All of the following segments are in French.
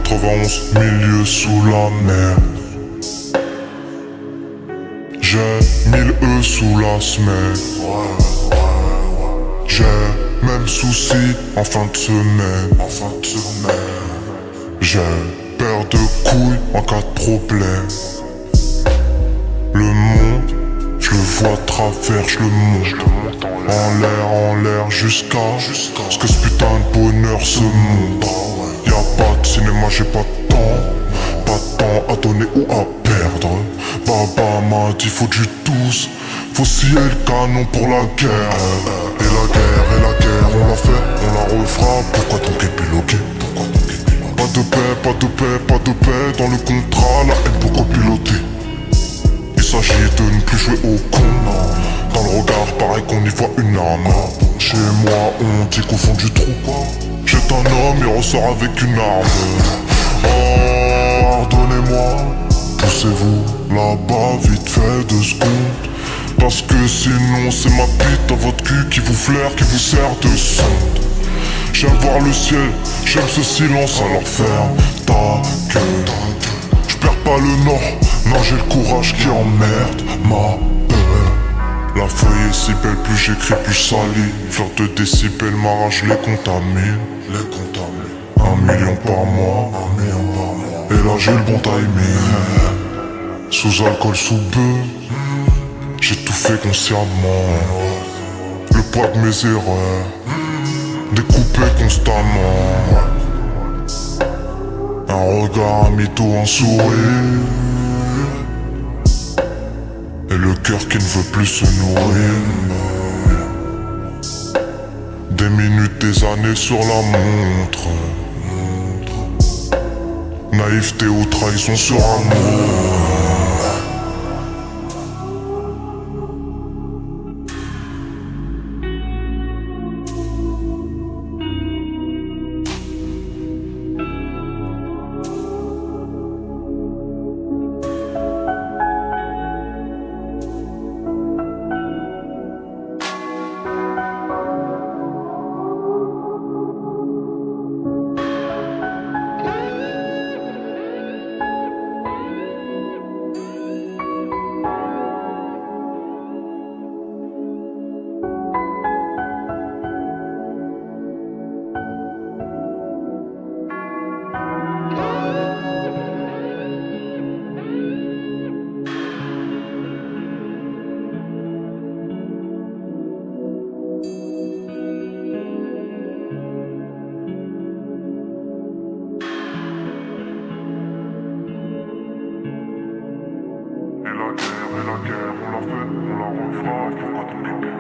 91, milieu sous la mer. J'ai 1000 E sous la semaine. J'ai même souci en fin de semaine. J'ai paire de couilles en cas de problème. Le monde, je le vois à travers, je le monte en l'air jusqu'à ce que ce putain de bonheur se monte. Y'a pas de cinéma, j'ai pas de temps à donner ou à perdre. Baba m'a dit faut du douce, faut scier le canon pour la guerre. Et la guerre, on l'a fait, on la refera. Pourquoi ton épilogué? Pas de paix dans le contrat, la haine pour copiloter. Il s'agit de ne plus jouer au con. Dans le regard, pareil qu'on y voit une arme. Chez moi, on dit qu'au fond du trou, jette un homme, il ressort avec une arme. Pardonnez-moi, poussez-vous là-bas, vite fait 2 secondes. Parce que sinon, c'est ma bite dans votre cul qui vous flaire, qui vous sert de sonde. J'aime voir le ciel, j'aime ce silence, alors ferme ta gueule. J'perds pas le nord, non j'ai le courage qui emmerde ma peur. La feuille est si belle, plus j'écris, plus salie. Fleur de décibels, ma rage les contamine. 1 million par mois, et là j'ai le bon timing. Sous alcool, sous bœuf, j'ai tout fait consciemment. Le poids de mes erreurs, découpé constamment. Un regard, un mytho, un sourire, et le cœur qui ne veut plus se nourrir. Des minutes, des années sur la montre. Naïveté ou trahison sur amour. Et la guerre, on l'a fait, on la refera. Pourquoi ton épilogué?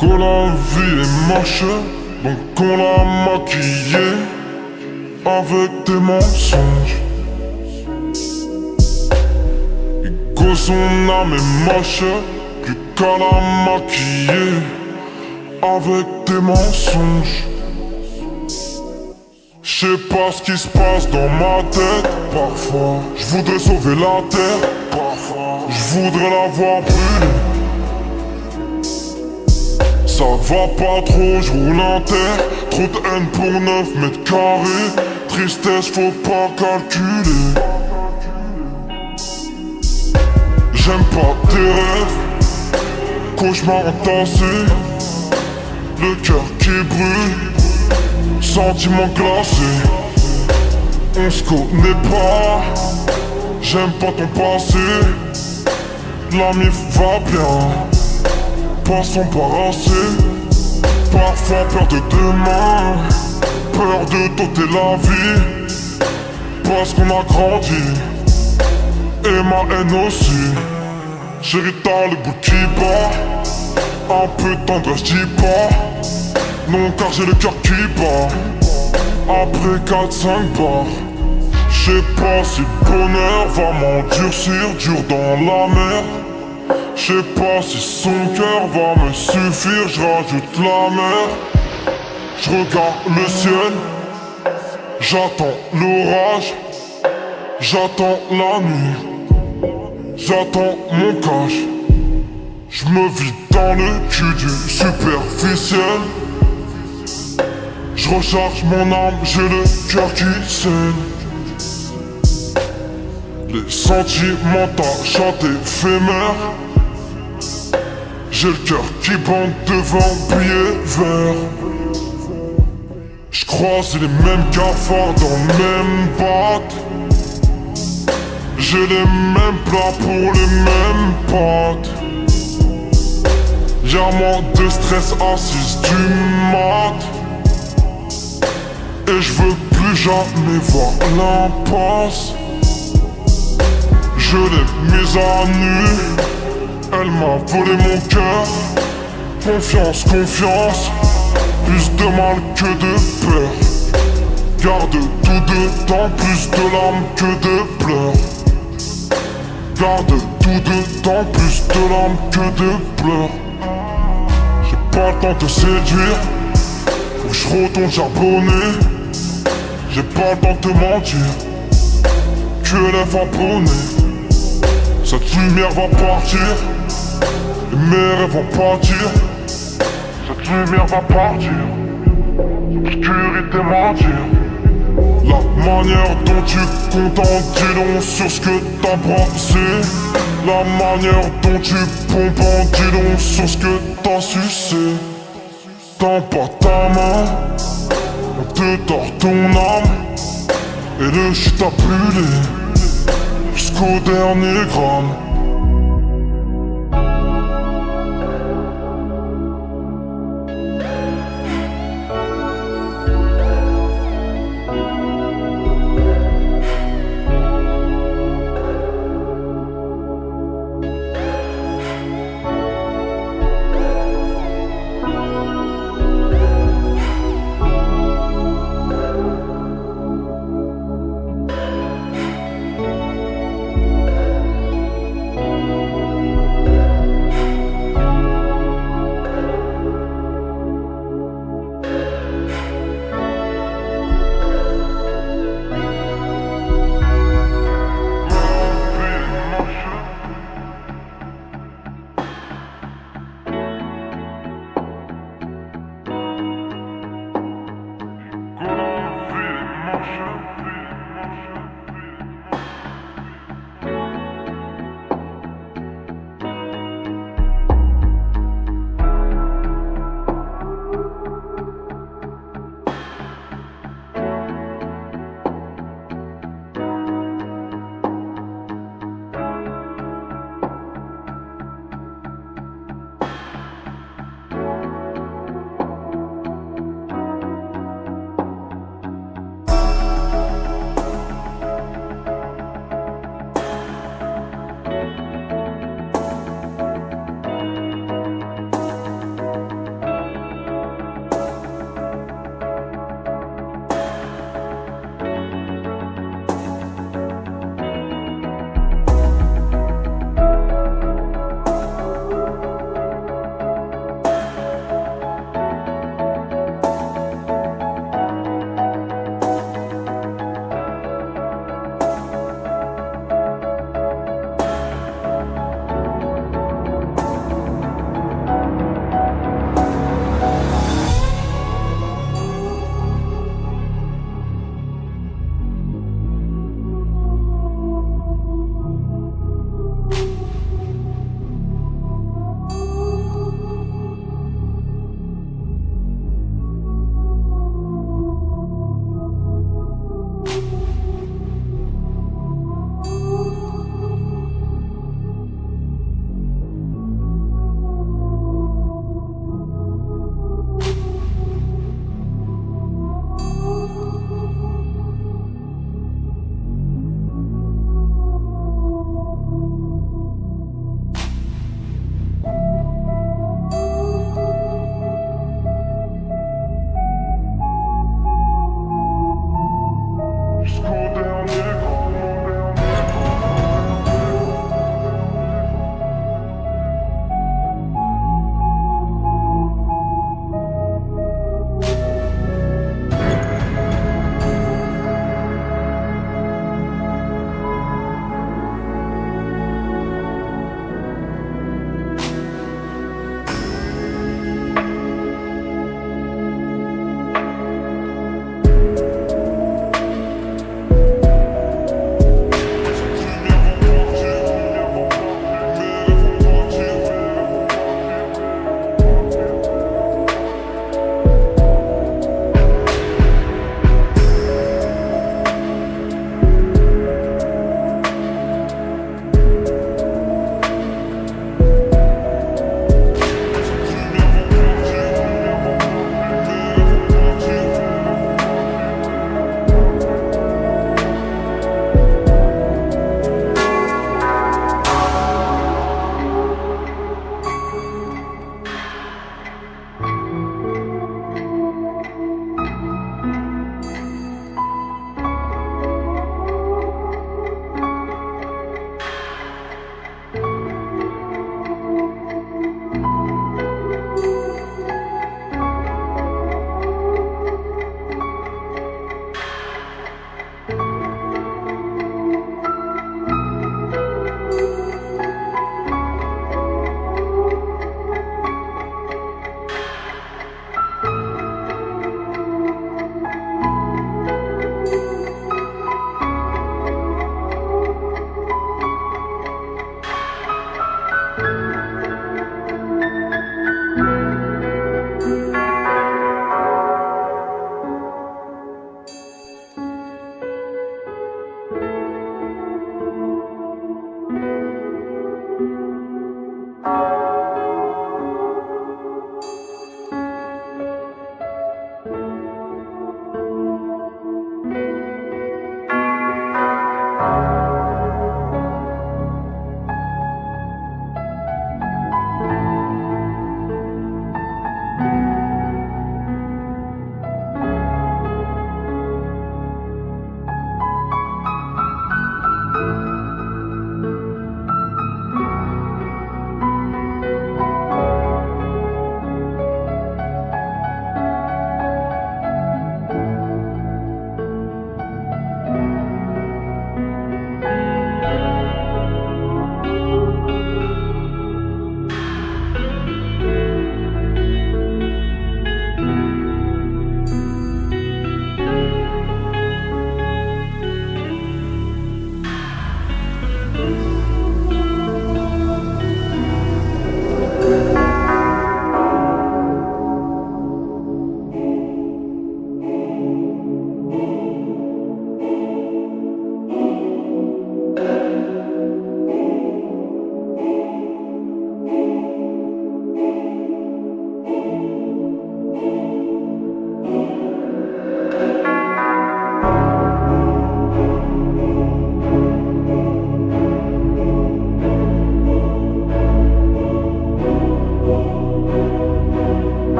Que la vie est moche, donc on l'a maquillée avec des mensonges. Et que son âme est moche, plus qu'à la maquiller avec des mensonges. Je sais pas ce qui se passe dans ma tête. Parfois, je voudrais sauver la terre. Parfois, je voudrais la voir brûler. Ça va pas trop, je roule en terre. Trop de haine pour 9 mètres carrés. Tristesse, faut pas calculer. J'aime pas tes rêves. Cauchemar entassé. Le cœur qui brûle. Sentiment glacé. On se connaît pas. J'aime pas ton passé. L'ami va bien. Pas s'embarrasser. Parfois peur de demain. Peur de t'ôter la vie. Parce qu'on a grandi. Et ma haine aussi. Chérie t'as le bout qui bat. Un peu de tendresse j'dis pas. Non car j'ai le cœur qui bat. Après 4-5 bars. J'sais pas si le bonheur va m'endurcir. Dur dans la mer. J'sais pas si son cœur va me suffire. J'rajoute la mer. J'regarde le ciel. J'attends l'orage. J'attends la nuit. J'attends mon cash. J'me vide dans le cul du superficiel. J'recharge mon âme, j'ai le cœur qui saigne. Les sentiments tachent éphémères. J'ai le cœur qui bande devant billets verts. J'croise les mêmes cafards dans le même batte. J'ai les mêmes plats pour les mêmes pâtes. Y'a moins de stress à 6 du mat. Et je veux plus jamais voir l'impasse. Je l'ai mise à nu. Elle m'a volé mon cœur. Confiance, confiance. Plus de mal que de peur. Garde tout dedans, plus de larmes que de pleurs. Garde tout dedans, plus de larmes que de pleurs. J'ai pas le temps de te séduire. Faut que je retourne charbonner. J'ai pas le temps de te mentir. QLF abonné. Cette lumière va partir. Et mes rêves vont partir. Cette lumière va partir. Obscurité mentir. La manière dont tu comptes en dit long sur ce que t'as brassé. La manière dont tu pompes en dit long sur ce que t'as sucé. Tends pas ta main, on te tord ton âme. Et le shit a brûlé jusqu'au dernier gramme.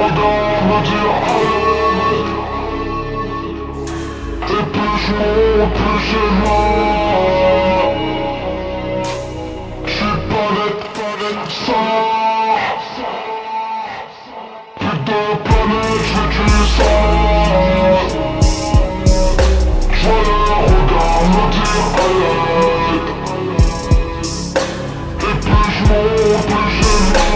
regard me dire allez. Et plus je monte, plus j'ai mal. J'suis pas net ça. Plus de planète, j'vais tuer ça. J'vois le regard me dire allez. Et plus je monte, plus j'ai mal.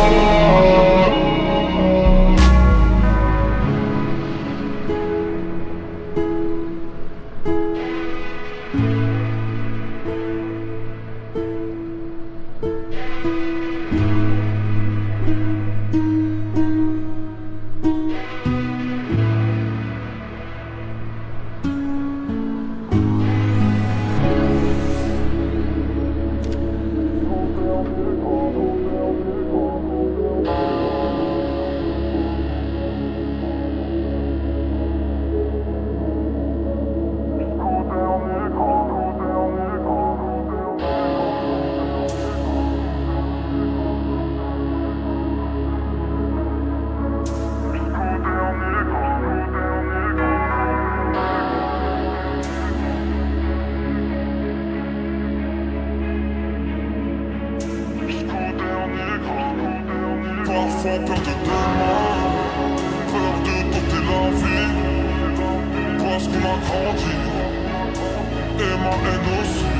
Parfois peur de demain, peur de tenter la vie, parce qu'on a grandi, et ma haine aussi.